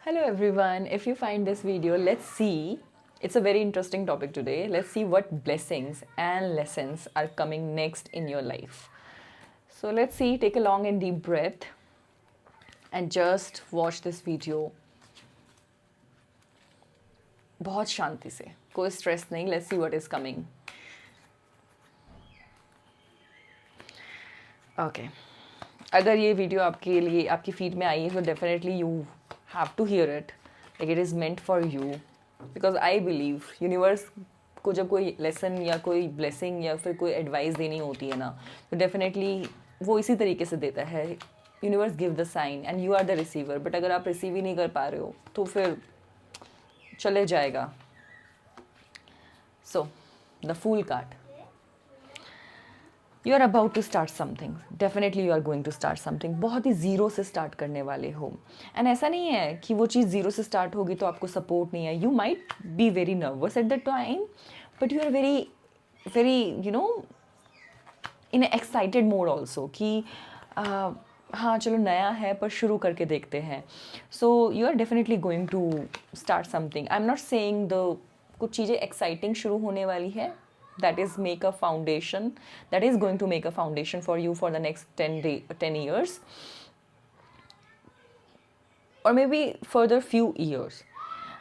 Hello everyone. If you find this video, let's see. It's a very interesting topic today. Let's see what blessings and lessons are coming next in your life. So let's see. Take a long and deep breath and just watch this video. बहुत शांति से, कोई stress नहीं. Let's see what is coming. Okay. अगर ये video आपके लिए आपकी feed में आई है तो definitely you have to hear it, like it is meant for you, because I believe universe को जब कोई लेसन या कोई ब्लेसिंग या फिर कोई एडवाइस देनी होती है ना, तो डेफिनेटली वो इसी तरीके से देता है. Universe give the sign and you are the receiver. But अगर आप रिसीव ही नहीं कर पा रहे हो तो फिर चले जाएगा. So the fool card. You are about to start something. Definitely you are going to start something. बहुत ही ज़ीरो से स्टार्ट करने वाले हो. एंड ऐसा नहीं है कि वो चीज़ ज़ीरो से स्टार्ट होगी तो आपको सपोर्ट नहीं है. You might be very nervous at the time, but you are very very you know in excited mode also कि हाँ चलो नया है पर शुरू करके देखते हैं. So you are definitely going to start something. I am not saying the कुछ चीज़ें एक्साइटिंग शुरू होने वाली है. That is make a foundation, that is going to make a foundation for you for the next 10 years or maybe further few years.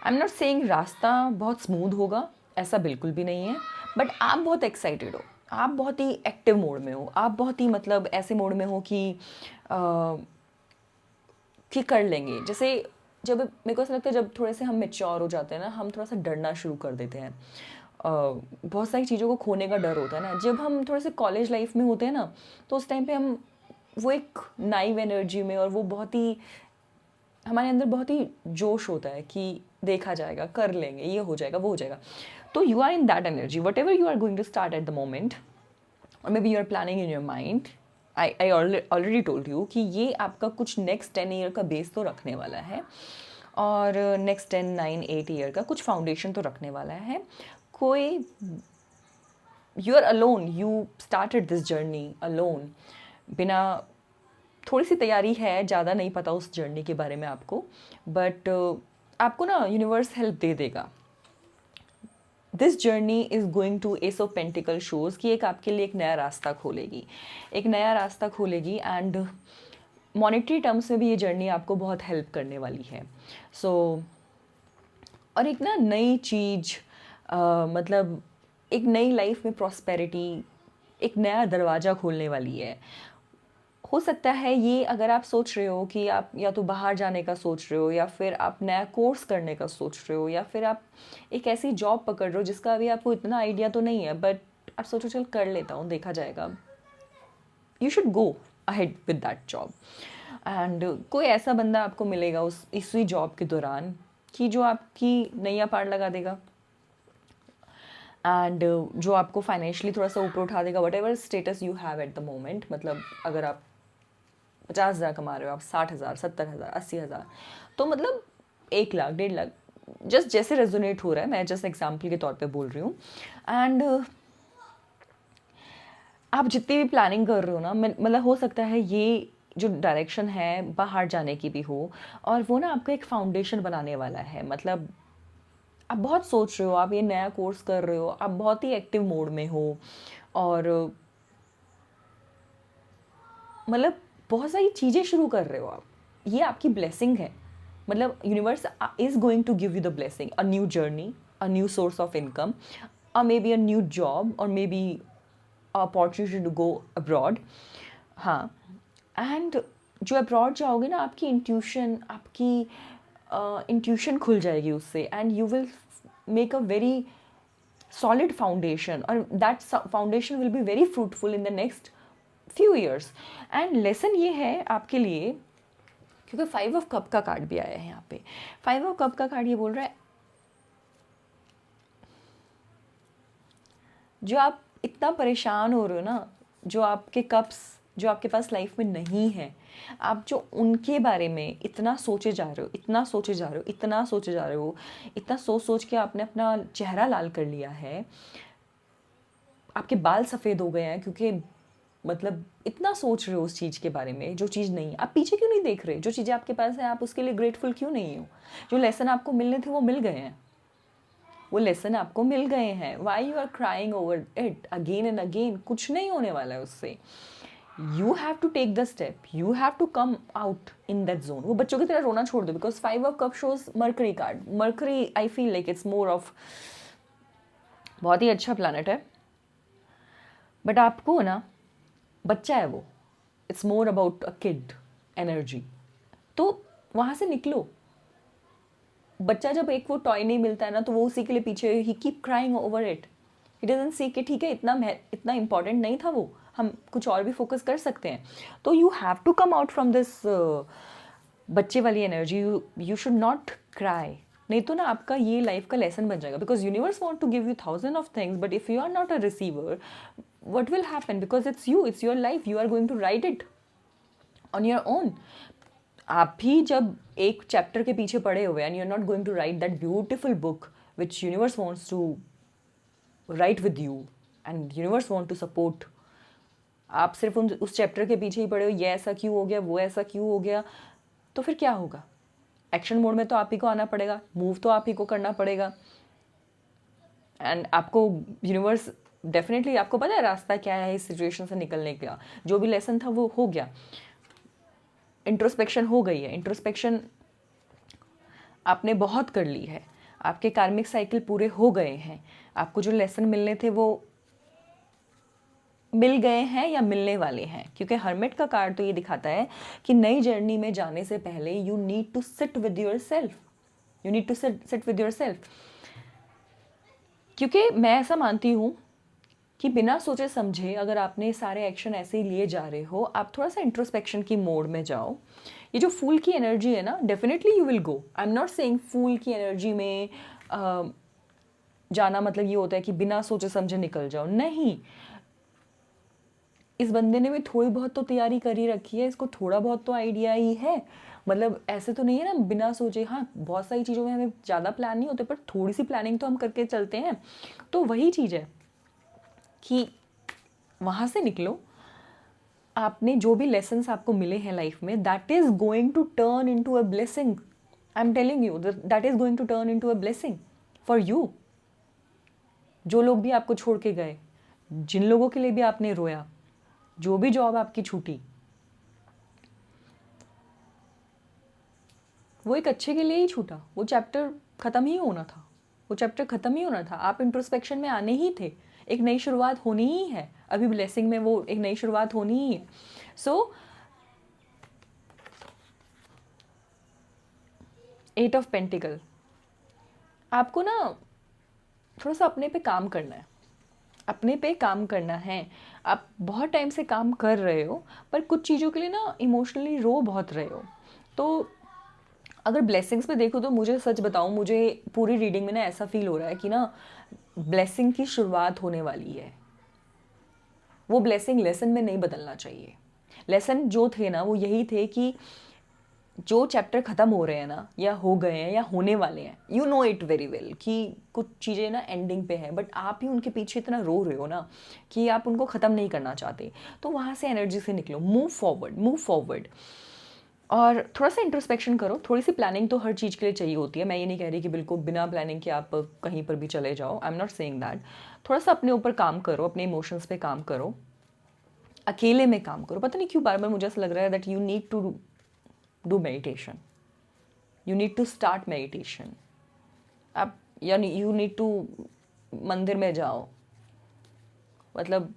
I'm not saying रास्ता बहुत smooth होगा, ऐसा बिल्कुल भी नहीं है. बट आप बहुत एक्साइटेड हो, आप बहुत ही एक्टिव मोड में हो, आप बहुत ही मतलब ऐसे मोड में हो कि कर लेंगे. जैसे जब मेरे को ऐसा लगता है जब थोड़े से हम मेच्योर हो जाते हैं ना, हम थोड़ा सा डरना शुरू कर देते हैं. बहुत सारी चीज़ों को खोने का डर होता है ना. जब हम थोड़े से कॉलेज लाइफ में होते हैं ना, तो उस टाइम पे हम वो एक नाइव एनर्जी में, और वो बहुत ही हमारे अंदर बहुत ही जोश होता है कि देखा जाएगा, कर लेंगे, ये हो जाएगा, वो हो जाएगा. तो you are in that energy. Whatever you are going to start at the moment, और maybe you are planning in your mind. I already told you कि ये आपका कुछ नेक्स्ट 10 ईयर का बेस तो रखने वाला है, और नेक्स्ट 10, 9, 8 ईयर का कुछ फाउंडेशन तो रखने वाला है. कोई you are alone, you started this journey alone. बिना थोड़ी सी तैयारी है, ज़्यादा नहीं पता उस जर्नी के बारे में आपको, बट आपको ना यूनिवर्स हेल्प दे देगा. This journey is going to ace of pentacles shows कि एक आपके लिए एक नया रास्ता खोलेगी, एक नया रास्ता खोलेगी. एंड मॉनेटरी टर्म्स में भी ये जर्नी आपको बहुत हेल्प करने वाली है. सो और एक ना नई चीज़, मतलब एक नई लाइफ में प्रॉस्पेरिटी, एक नया दरवाज़ा खोलने वाली है. हो सकता है ये, अगर आप सोच रहे हो कि आप या तो बाहर जाने का सोच रहे हो, या फिर आप नया कोर्स करने का सोच रहे हो, या फिर आप एक ऐसी जॉब पकड़ रहे हो जिसका अभी आपको इतना आइडिया तो नहीं है, बट आप सोचो चल कर लेता हूँ, देखा जाएगा. You should go ahead with that job. And कोई ऐसा बंदा आपको मिलेगा इसी जॉब के दौरान कि जो आपकी नैया पार लगा देगा, एंड जो आपको फाइनेंशियली थोड़ा सा ऊपर उठा देगा. What ever status you have eight the moment, मतलब अगर आप 50,000 कमा रहे हो, आप 60,000, 70,000, 80,000, तो मतलब 1 लाख, 1.5 लाख, जस्ट जैसे रेजोनेट हो रहा है, मैं जस्ट एग्जाम्पल के तौर पे बोल रही हूँ. एंड आप जितनी भी प्लानिंग कर रहे हो ना, मतलब हो सकता है ये जो डायरेक्शन है बाहर जाने की भी हो, और वो ना आपका एक फाउंडेशन बनाने वाला है. मतलब आप बहुत सोच रहे हो, आप ये नया कोर्स कर रहे हो, आप बहुत ही एक्टिव मोड में हो, और मतलब बहुत सारी चीज़ें शुरू कर रहे हो आप. ये आपकी ब्लेसिंग है. मतलब universe is going to give you the blessing, a new journey, a new source of income, और maybe a new job, और maybe opportunity to go abroad. हाँ. एंड जो अब्रॉड जाओगे ना, आपकी इंट्यूशन खुल जाएगी उससे, and you will make a very solid foundation, or that foundation will be very fruitful in the next few years. and lesson ये है आपके लिए, क्योंकि 5 ऑफ कप का कार्ड भी आया है यहाँ पे. 5 ऑफ कप का कार्ड ये बोल रहा है, जो आप इतना परेशान हो रहे हो ना, जो आपके कप्स जो आपके पास लाइफ में नहीं है, आप जो उनके बारे में इतना सोचे जा रहे हो, इतना सोचे जा रहे हो, इतना सोचे जा रहे हो, इतना सोच के आपने अपना चेहरा लाल कर लिया है, आपके बाल सफ़ेद हो गए हैं, क्योंकि मतलब इतना सोच रहे हो उस चीज़ के बारे में जो चीज़ नहीं, आप पीछे क्यों नहीं देख रहे? जो चीज़ें आपके पास है आप उसके लिए ग्रेटफुल क्यों नहीं हो? जो लेसन आपको मिलने थे वो मिल गए हैं, वो लेसन आपको मिल गए हैं। Why you are crying over it again and again? कुछ नहीं होने वाला है उससे। You have to take the step, you have to come out in that zone. वो बच्चों की तरह रोना छोड़ दो, because 5 of cup shows Mercury card. Mercury I feel like it's more of, बहुत ही अच्छा प्लानट है, बट आपको ना, बच्चा है वो, it's more about a kid energy. तो वहाँ से निकलो। बच्चा जब एक वो टॉय नहीं मिलता है ना, तो वो उसी के लिए पीछे, he keep crying over it. He doesn't see कि ठीक है इतना इंपॉर्टेंट नहीं था वो, हम कुछ और भी फोकस कर सकते हैं। तो you have to come out from this बच्चे वाली energy. You should not cry, नहीं तो ना आपका ये लाइफ का लेसन बन जाएगा। Because universe want to give you thousand of things, but if you are not a receiver, what will happen? Because it's you, it's your life, you are going to write it on your own. आप भी जब एक chapter के पीछे पड़े हुए and you are not going to write that beautiful book which universe wants to write with you and universe want to support, आप सिर्फ उस चैप्टर के पीछे ही पड़े हो, ये ऐसा क्यों हो गया, वो ऐसा क्यों हो गया, तो फिर क्या होगा? एक्शन मोड में तो आप ही को आना पड़ेगा, मूव तो आप ही को करना पड़ेगा। एंड आपको यूनिवर्स डेफिनेटली, आपको पता है रास्ता क्या है इस सिचुएशन से निकलने का। जो भी लेसन था वो हो गया, इंट्रोस्पेक्शन हो गई है, इंट्रोस्पेक्शन आपने बहुत कर ली है, आपके कार्मिक साइकिल पूरे हो गए हैं, आपको जो लेसन मिलने थे वो मिल गए हैं या मिलने वाले हैं। क्योंकि हर्मिट का कार्ड तो ये दिखाता है कि नई जर्नी में जाने से पहले you need to sit with yourself, you need to sit with yourself. क्योंकि मैं ऐसा मानती हूँ कि बिना सोचे समझे अगर आपने सारे एक्शन ऐसे ही लिए जा रहे हो, आप थोड़ा सा इंट्रोस्पेक्शन की मोड में जाओ। ये जो फूल की एनर्जी है ना, definitely you will go. I am not saying fool की एनर्जी में जाना मतलब ये होता है कि बिना सोचे समझे निकल जाओ, नहीं। इस बंदे ने भी थोड़ी बहुत तो तैयारी कर ही रखी है, इसको थोड़ा बहुत तो आइडिया ही है। मतलब ऐसे तो नहीं है ना बिना सोचे, हाँ बहुत सारी चीज़ों में हमें ज़्यादा प्लान नहीं होते, पर थोड़ी सी प्लानिंग तो हम करके चलते हैं। तो वही चीज़ है कि वहाँ से निकलो। आपने जो भी लेसन्स आपको मिले हैं लाइफ में, that is going to turn into a blessing. I am telling you that is going to turn into a blessing for you. जो लोग भी आपको छोड़ के गए, जिन लोगों के लिए भी आपने रोया, जो भी जॉब आपकी छूटी, वो एक अच्छे के लिए ही छूटा। वो चैप्टर ख़त्म ही होना था, वो चैप्टर ख़त्म ही होना था। आप इंट्रोस्पेक्शन में आने ही थे, एक नई शुरुआत होनी ही है। अभी ब्लेसिंग में वो एक नई शुरुआत होनी ही है। सो 8 ऑफ पेंटिकल, आपको ना थोड़ा सा अपने पे काम करना है, अपने पे काम करना है। आप बहुत टाइम से काम कर रहे हो, पर कुछ चीज़ों के लिए ना इमोशनली रो बहुत रहे हो। तो अगर ब्लेसिंग्स में देखो तो मुझे सच बताऊं, मुझे पूरी रीडिंग में ना ऐसा फील हो रहा है कि ना ब्लेसिंग की शुरुआत होने वाली है। वो ब्लेसिंग लेसन में नहीं बदलना चाहिए। लेसन जो थे ना वो यही थे कि जो चैप्टर ख़त्म हो रहे हैं ना, या हो गए हैं या होने वाले हैं, you know it very well कि कुछ चीज़ें ना एंडिंग पे हैं, बट आप ही उनके पीछे इतना रो रहे हो ना कि आप उनको ख़त्म नहीं करना चाहते। तो वहाँ से एनर्जी से निकलो, मूव फॉरवर्ड, मूव फॉरवर्ड। और थोड़ा सा इंट्रोस्पेक्शन करो। थोड़ी सी प्लानिंग तो हर चीज़ के लिए चाहिए होती है। मैं ये नहीं कह रही कि बिल्कुल बिना प्लानिंग के आप कहीं पर भी चले जाओ, आई एम नॉट सेइंग दैट। थोड़ा सा अपने ऊपर काम करो, अपने इमोशंस पे काम करो, अकेले में काम करो। पता नहीं क्यों बार बार मुझे ऐसा लग रहा है that you need to do meditation, you need to start meditation. आप यानी यू नीड टू मंदिर में जाओ। मतलब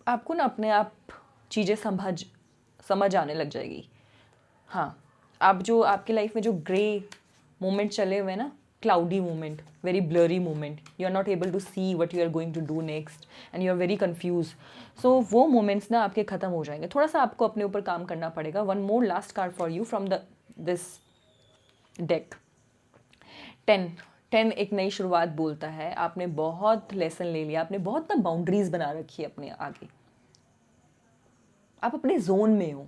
आपको ना अपने आप चीज़ें समझ आने लग जाएगी। हाँ, आप जो आपके लाइफ में जो ग्रे मोमेंट चले हुए हैं ना, cloudy moment, very blurry moment, you are not able to see what you are going to do next and you are very confuse. So वो मोमेंट्स ना आपके ख़त्म हो जाएंगे। थोड़ा सा आपको अपने ऊपर काम करना पड़ेगा। One more last card for you from this deck. 10 एक नई शुरुआत बोलता है। आपने बहुत लेसन ले लिया, आपने बहुत ना बाउंड्रीज बना रखी है अपने आगे, आप अपने जोन में हो।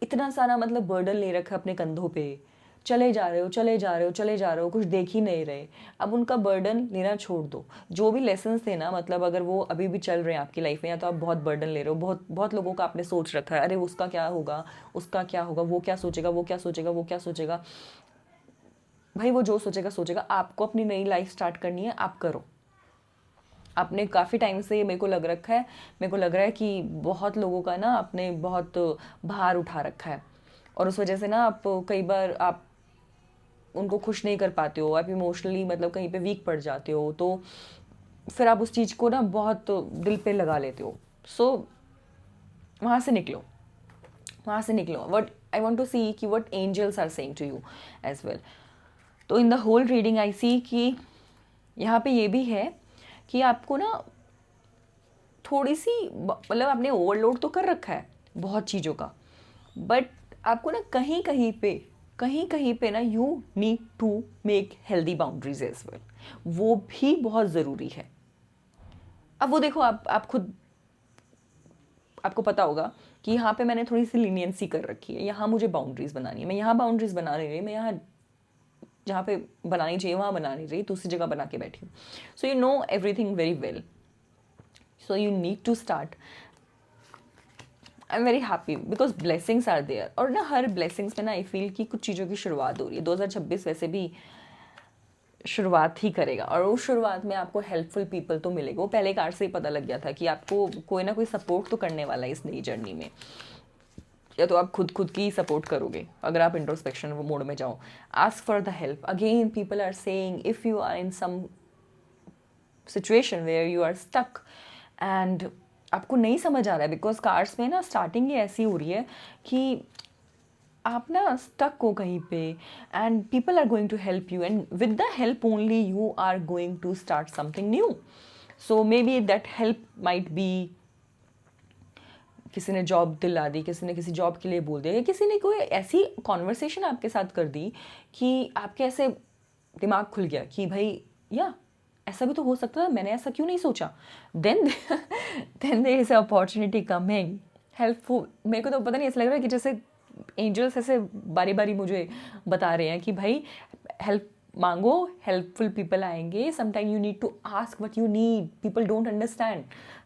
इतना सारा मतलब बर्डन ले रखा है अपने कंधों पे, चले जा रहे हो चले जा रहे हो चले जा रहे हो, कुछ देख ही नहीं रहे। अब उनका बर्डन लेना छोड़ दो। जो भी लेसन्स थे ना, मतलब अगर वो अभी भी चल रहे हैं आपकी लाइफ में, या तो आप बहुत बर्डन ले रहे हो, बहुत बहुत लोगों का आपने सोच रखा है, अरे उसका क्या होगा, उसका क्या होगा, वो क्या सोचेगा, वो क्या सोचेगा, वो क्या सोचेगा। भाई वो जो सोचेगा सोचेगा, आपको अपनी नई लाइफ स्टार्ट करनी है, आप करो। आपने काफ़ी टाइम से मेरे को लग रखा है, मेरे को लग रहा है कि बहुत लोगों का ना आपने बहुत भार उठा रखा है, और उस वजह से ना आप कई बार आप उनको खुश नहीं कर पाते हो, आप इमोशनली मतलब कहीं पे वीक पड़ जाते हो, तो फिर आप उस चीज़ को ना बहुत दिल पे लगा लेते हो। सो वहाँ से निकलो, वहाँ से निकलो। What I want to see कि what angels are saying to you as well. तो in the whole reading I see कि यहाँ पे ये भी है कि आपको ना थोड़ी सी मतलब आपने ओवरलोड तो कर रखा है बहुत चीज़ों का, बट आपको ना कहीं कहीं पे ना you need to make healthy boundaries as well. वो भी बहुत ज़रूरी है। अब वो देखो, आप खुद आपको पता होगा कि यहाँ पे मैंने थोड़ी सी लीनियंसी कर रखी है, यहाँ मुझे बाउंड्रीज बनानी है, मैं यहाँ बाउंड्रीज बना नहीं रही, मैं यहाँ जहाँ पे बनानी चाहिए वहाँ बना नहीं रही, दूसरी जगह बना के बैठी हूँ। So you know everything very well, so you need to start. I am very happy because blessings are there, और ना हर ब्लेसिंग्स में ना आई फील कि कुछ चीज़ों की शुरुआत हो रही है। 2026 वैसे भी शुरुआत ही करेगा, और उस शुरुआत में आपको हेल्पफुल पीपल तो मिलेगा। वो पहले कार्ड से ही पता लग गया था कि आपको कोई ना कोई सपोर्ट तो करने वाला है इस नई जर्नी में, या तो आप खुद की सपोर्ट करोगे अगर आप इंट्रोस्पेक्शन मोड में जाओ। Ask for the help. Again people are saying if you are in some situation where you are stuck and आपको नहीं समझ आ रहा है, बिकॉज कार्ड्स में ना स्टार्टिंग ही ऐसी हो रही है कि आप ना स्टक हो कहीं पे, and people are going to help you, and with the help only you are going to start something new. So maybe that help might be किसी ने जॉब दिला दी, किसी ने किसी जॉब के लिए बोल दिया, या किसी ने कोई ऐसी कॉन्वर्सेशन आपके साथ कर दी कि आपके ऐसे दिमाग खुल गया कि भाई या ऐसा भी तो हो सकता है, मैंने ऐसा क्यों नहीं सोचा। Then then there is opportunity coming helpful. मेरे को तो पता नहीं, ऐसा लग रहा है कि जैसे एंजल्स ऐसे बारी बारी मुझे बता रहे हैं कि भाई हेल्प मांगो, हेल्पफुल पीपल आएंगे। Sometime you need to ask what you need, people don't understand,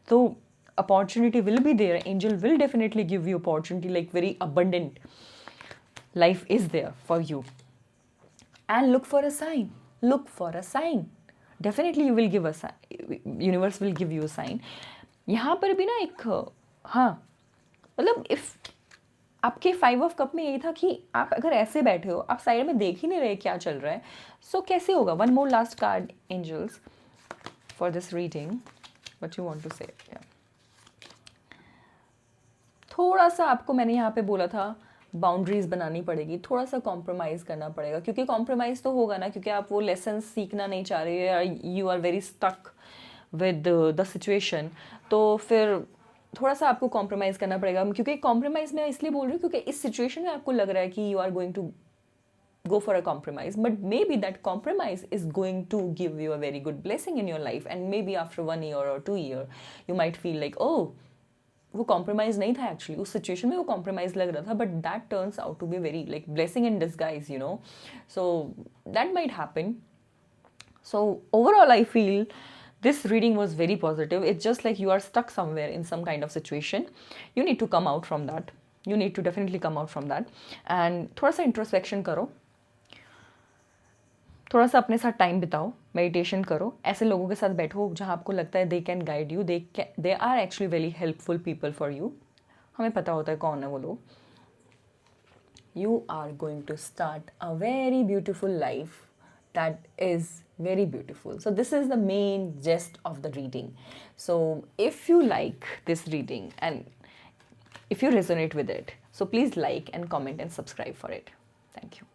तो opportunity will be there. Angel will definitely give you opportunity, like very abundant life is there for you. And look for a sign, look for a sign, definitely you will give a sign, universe will give you a sign. यहाँ पर भी ना एक हाँ मतलब if आपके 5 of cup में ये था कि आप अगर ऐसे बैठे हो, आप साइड में देख ही नहीं रहे क्या चल रहा है, सो कैसे होगा। One more last card angels for this reading, what you want to say. थोड़ा सा आपको मैंने यहाँ पे बोला था बाउंड्रीज बनानी पड़ेगी, थोड़ा सा कॉम्प्रोमाइज़ करना पड़ेगा, क्योंकि कॉम्प्रोमाइज़ तो होगा ना, क्योंकि आप वो लेसन सीखना नहीं चाह रहे हो, you are very stuck with the situation. तो फिर थोड़ा सा आपको कॉम्प्रोमाइज़ करना पड़ेगा, क्योंकि कॉम्प्रोमाइज़ मैं इसलिए बोल रही हूँ क्योंकि इस सिचुएशन में आपको लग रहा है कि you are going to go for a compromise, but maybe that compromise is going to give you a very good blessing in your life, and maybe after 1 year or 2 year you might feel like, oh, वो compromise नहीं था actually, उस situation में वो compromise लग रहा था, but that turns out to be very like blessing in disguise, you know, so that might happen. So overall I feel this reading was very positive. It's just like you are stuck somewhere in some kind of situation, you need to come out from that, you need to definitely come out from that, and थोड़ा सा introspection करो, थोड़ा सा अपने साथ time बिताओ, meditation करो, ऐसे लोगों के साथ बैठो जहाँ आपको लगता है they can guide you, they are actually very helpful people for you. हमें पता होता है कौन है वो लोग. You are going to start a very beautiful life that is very beautiful. So this is the main gist of the reading. So if you like this reading and if you resonate with it, so please like and comment and subscribe for it. Thank you.